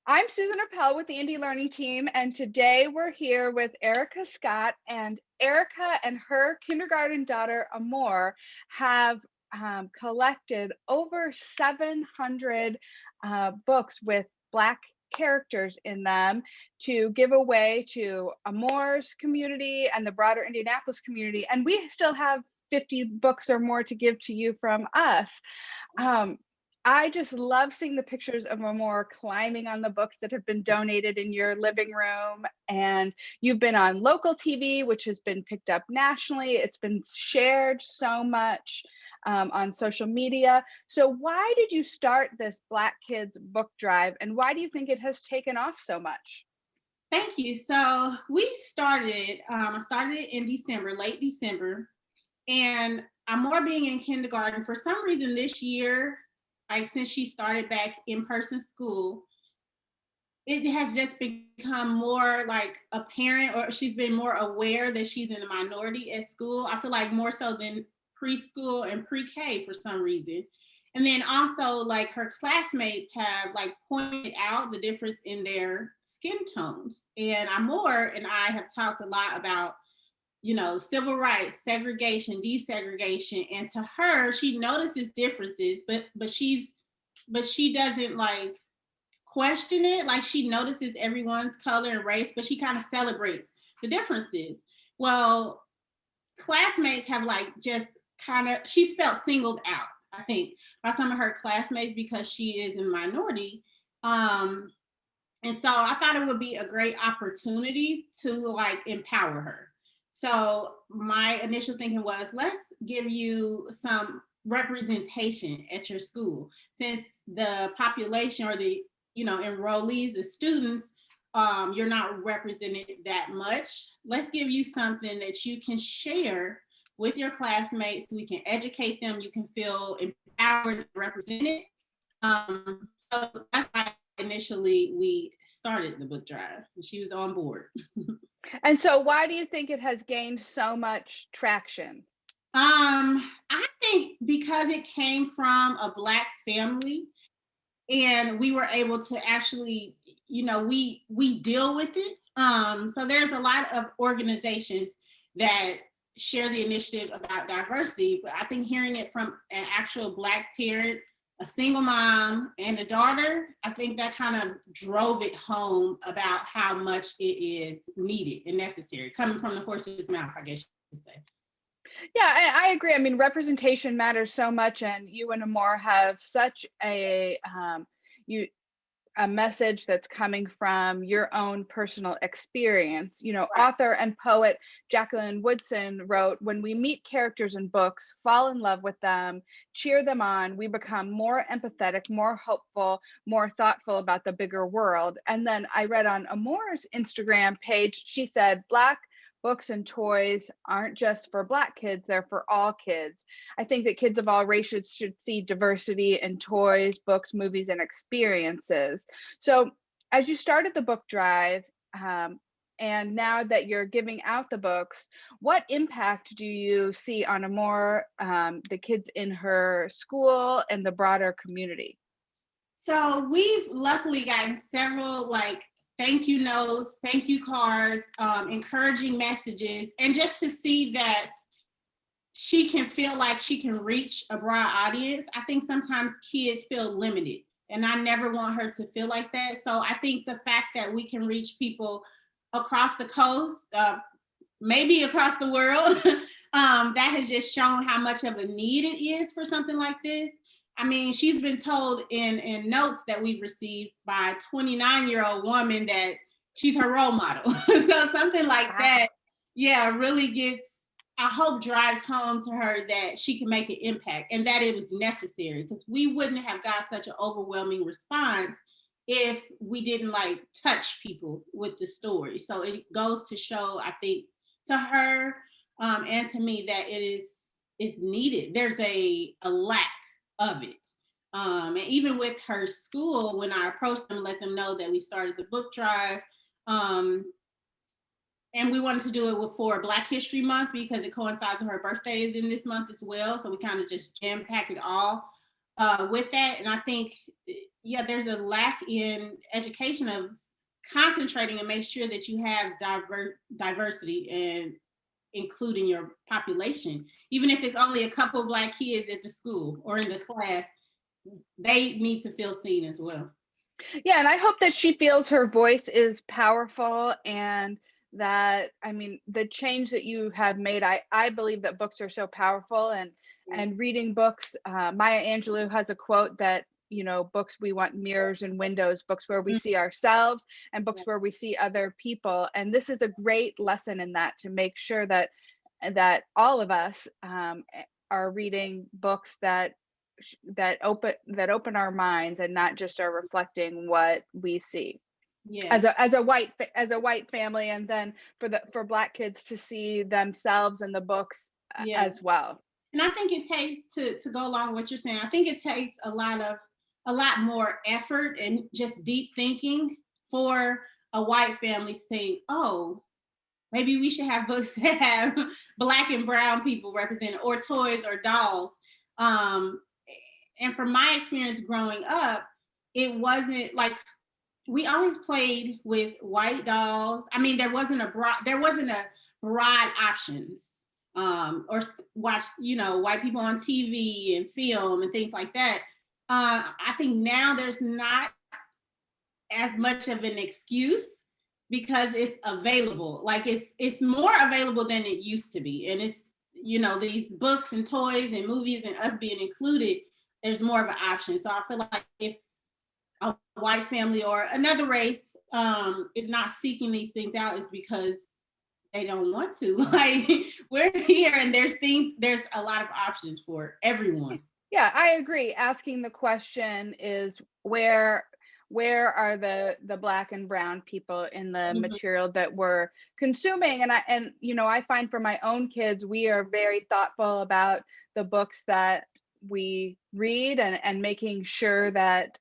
I'm Susan Appel with the Indie Learning Team, and today we're here with Erica Scott. And Erica and her kindergarten daughter, Amor, have collected over 700 books with Black characters in them to give away to Amor's community and the broader Indianapolis community. And we still have 50 books or more to give to you from us. Um, I just love seeing the pictures of Amor climbing on the books that have been donated in your living room. And you've been on local TV, which has been picked up nationally. It's been shared so much on social media. So, why did you start this Black Kids book drive, and why do you think it has taken off so much? Thank you. So we started, I started it in December, late December, and I'm more being in kindergarten. For some reason this year, like since she started back in-person school, it has just become more like apparent, or she's been more aware that she's in a minority at school. I feel like more so than preschool and pre-K for some reason. And then also like her classmates have like pointed out the difference in their skin tones. And Amor and I have talked a lot about, civil rights, segregation, desegregation. And to her, she notices differences, but she doesn't like question it. Like she notices everyone's color and race, but she kind of celebrates the differences. Well, classmates have like just kind of, she's felt singled out, I think, by some of her classmates because she is a minority. And so I thought it would be a great opportunity to like empower her. So my initial thinking was, let's give you some representation at your school, since the population or the enrollees, the students, you're not represented that much. Let's give you something that you can share with your classmates. We can educate them. You can feel empowered and represented. So that's why initially we started the book drive. She was on board. And so, why do you think it has gained so much traction? I think because it came from a Black family, and we were able to actually, we deal with it. So there's a lot of organizations that share the initiative about diversity, but I think hearing it from an actual Black parent, a single mom, and a daughter, I think that kind of drove it home about how much it is needed and necessary, coming from the horse's mouth, I guess you could say. Yeah, I agree. I mean, representation matters so much, and you and Amor have such you a message that's coming from your own personal experience. Right. Author and poet Jacqueline Woodson wrote, "When we meet characters in books, fall in love with them, cheer them on, we become more empathetic, more hopeful, more thoughtful about the bigger world." And then I read on Amor's Instagram page, she said, "Black books and toys aren't just for Black kids, they're for all kids." I think that kids of all races should see diversity in toys, books, movies, and experiences. So, as you started the book drive, and now that you're giving out the books, what impact do you see on the kids in her school and the broader community? So we've luckily gotten several like thank you notes, thank you cards, encouraging messages, and just to see that she can feel like she can reach a broad audience. I think sometimes kids feel limited, and I never want her to feel like that. So I think the fact that we can reach people across the coast, maybe across the world, that has just shown how much of a need it is for something like this. I mean, she's been told in notes that we've received by a 29-year-old woman that she's her role model. So something like that, yeah, really gets, I hope drives home to her that she can make an impact and that it was necessary, because we wouldn't have got such an overwhelming response if we didn't like touch people with the story. So it goes to show, I think, to her and to me that is needed. There's a lack of it. And even with her school, when I approached them, let them know that we started the book drive, and we wanted to do it for Black History Month because it coincides with her birthday is in this month as well. So we kind of just jam packed it all with that. And I think yeah, there's a lack in education of concentrating and make sure that you have diversity and including your population. Even if it's only a couple of Black kids at the school or in the class, they need to feel seen as well. Yeah, and I hope that she feels her voice is powerful, and that, I mean, the change that you have made, I believe that books are so powerful, and Yes. reading books, Maya Angelou has a quote that, books, we want mirrors and windows, books where we Mm, see ourselves and books yeah. where we see other people. And this is a great lesson in that, to make sure that all of us, are reading books that open our minds, and not just are reflecting what we see Yes. as a white family, and then for Black kids to see themselves in the books, Yeah. as well. And I think it takes to go along with what you're saying. I think it takes a lot more effort and just deep thinking for a white family to think, oh, maybe we should have books that have Black and brown people represented, or toys or dolls. Um, and from my experience growing up, it wasn't like we always played with white dolls. I mean, there wasn't a broad options. Or watch, white people on TV and film and things like that. I think now there's not as much of an excuse because it's available. Like it's more available than it used to be, and it's these books and toys and movies and us being included. There's more of an option. So I feel like if a white family or another race is not seeking these things out, is because they don't want to. Like we're here, and there's a lot of options for everyone. Yeah, I agree. Asking the question is, where are the Black and brown people in the Mhm. material that we're consuming? And I find for my own kids, we are very thoughtful about the books that we read, and making sure that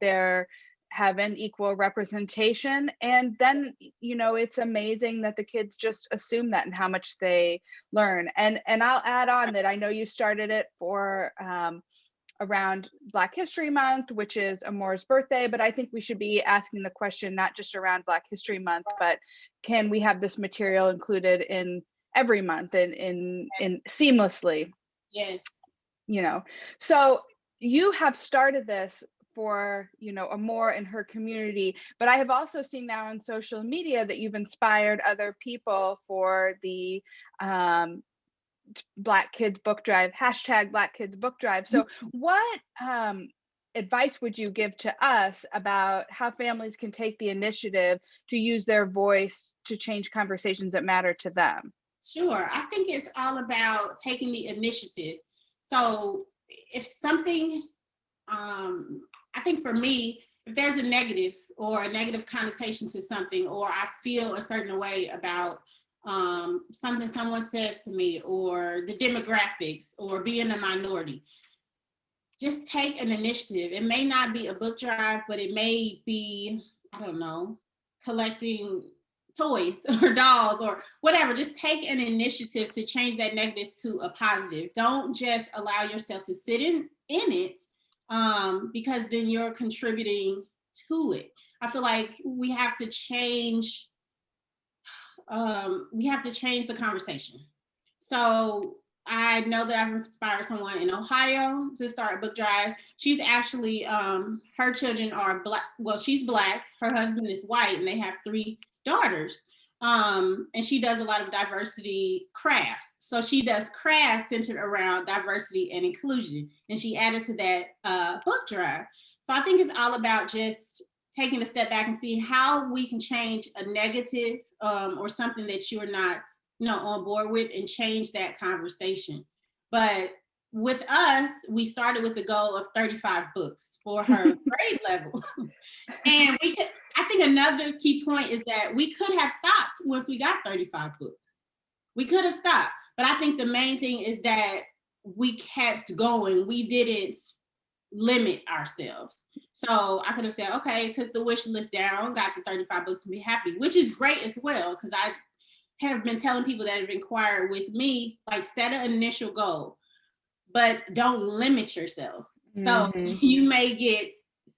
they're have an equal representation. And then, it's amazing that the kids just assume that, and how much they learn. And I'll add on that I know you started it for around Black History Month, which is Amore's birthday, but I think we should be asking the question not just around Black History Month, but can we have this material included in every month, and in seamlessly, Yes. you know. So you have started this for, Amore and her community, but I have also seen now on social media that you've inspired other people for the um Black Kids Book Drive, hashtag Black Kids Book Drive. So, what advice would you give to us about how families can take the initiative to use their voice to change conversations that matter to them? Sure. I think it's all about taking the initiative. So if something, I think for me, if there's a negative or a negative connotation to something, or I feel a certain way about something someone says to me, or the demographics, or being a minority, just take an initiative. It may not be a book drive, but it may be, I don't know, collecting toys or dolls or whatever. Just take an initiative to change that negative to a positive. Don't just allow yourself to sit in it, because then you're contributing to it. I feel like we have to change the conversation. So I know that I've inspired someone in Ohio to start a book drive. She's actually, her children are Black. Well, she's Black, her husband is white, and they have 3 daughters. And she does a lot of diversity crafts. So she does crafts centered around diversity and inclusion. And she added to that book drive. So I think it's all about just taking a step back and see how we can change a negative, or something that you're not on board with, and change that conversation. But with us, we started with the goal of 35 books for her grade level. And I think another key point is that we could have stopped once we got 35 books. We could have stopped. But I think the main thing is that we kept going. We didn't limit ourselves. So I could have said, okay, took the wish list down, got the 35 books and be happy, which is great as well. Because I have been telling people that have inquired with me, like, set an initial goal, but don't limit yourself. So Mhm. you may get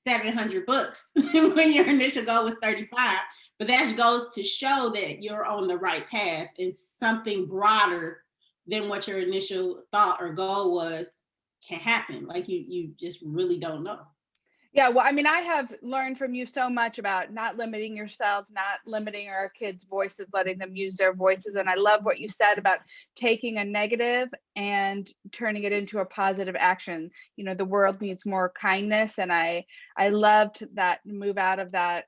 700 books when your initial goal was 35. But that goes to show that you're on the right path, and something broader than what your initial thought or goal was can happen. Like you just really don't know. Yeah, well, I mean, I have learned from you so much about not limiting yourselves, not limiting our kids' voices, letting them use their voices. And I love what you said about taking a negative and turning it into a positive action. You know, the world needs more kindness, and I loved that move out of that,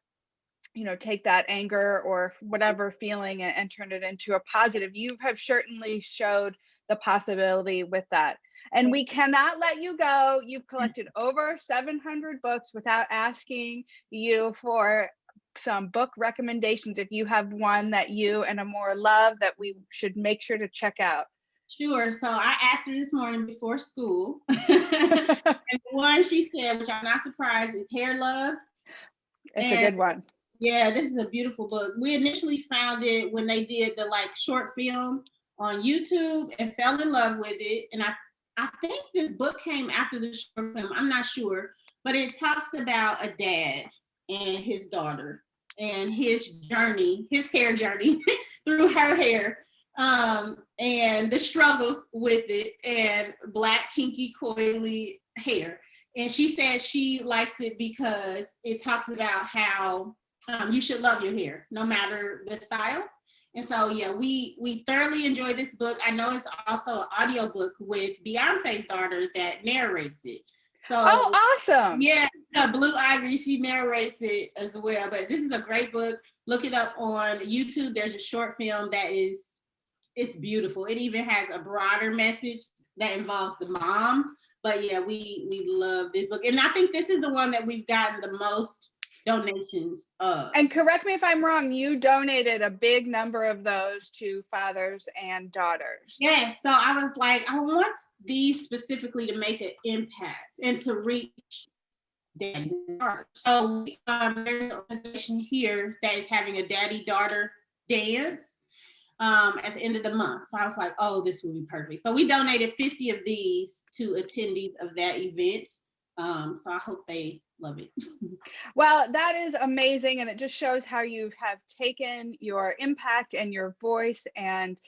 you know, take that anger or whatever feeling and turn it into a positive. You have certainly showed the possibility with that. And we cannot let you go. You've collected over 700 books without asking you for some book recommendations. If you have one that you and Amor love that we should make sure to check out. Sure. So I asked her this morning before school. And the one she said, which I'm not surprised, is Hair Love. It's a good one. Yeah, this is a beautiful book. We initially found it when they did the like short film on YouTube and fell in love with it. And I think this book came after the short film. I'm not sure, but it talks about a dad and his daughter and his journey, his hair journey through her hair, and the struggles with it, and black kinky coily hair. And she said she likes it because it talks about how you should love your hair, no matter the style. And so, yeah, we thoroughly enjoyed this book. I know it's also an audiobook with Beyonce's daughter that narrates it. So, oh, awesome. Yeah, Blue Ivy, she narrates it as well. But this is a great book. Look it up on YouTube. There's a short film that it's beautiful. It even has a broader message that involves the mom. But yeah, we love this book. And I think this is the one that we've gotten the most donations of. And correct me if I'm wrong, you donated a big number of those to fathers and daughters. Yes, so I was like, I want these specifically to make an impact and to reach daddies and daughters. So there's an organization here that is having a daddy-daughter dance at the end of the month. So I was like, oh, this would be perfect. So we donated 50 of these to attendees of that event. So I hope they love it. Well, that is amazing. And it just shows how you have taken your impact and your voice and,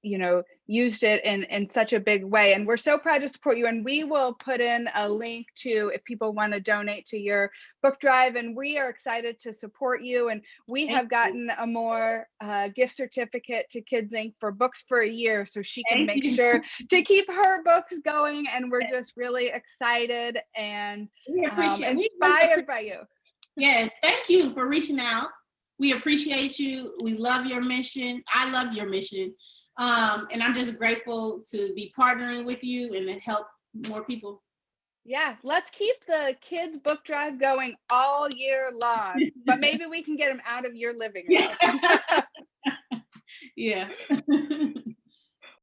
you know, used it in such a big way. And we're so proud to support you. And we will put in a link to if people want to donate to your book drive. And we are excited to support you. And we have gotten a more gift certificate to Kids Inc. for books for a year, so she can make sure to keep her books going. And we're just really excited and inspired by you. Yes, thank you for reaching out. We appreciate you. We love your mission. I love your mission. And I'm just grateful to be partnering with you and to help more people. Yeah, let's keep the kids book drive going all year long, but maybe we can get them out of your living room. Yeah.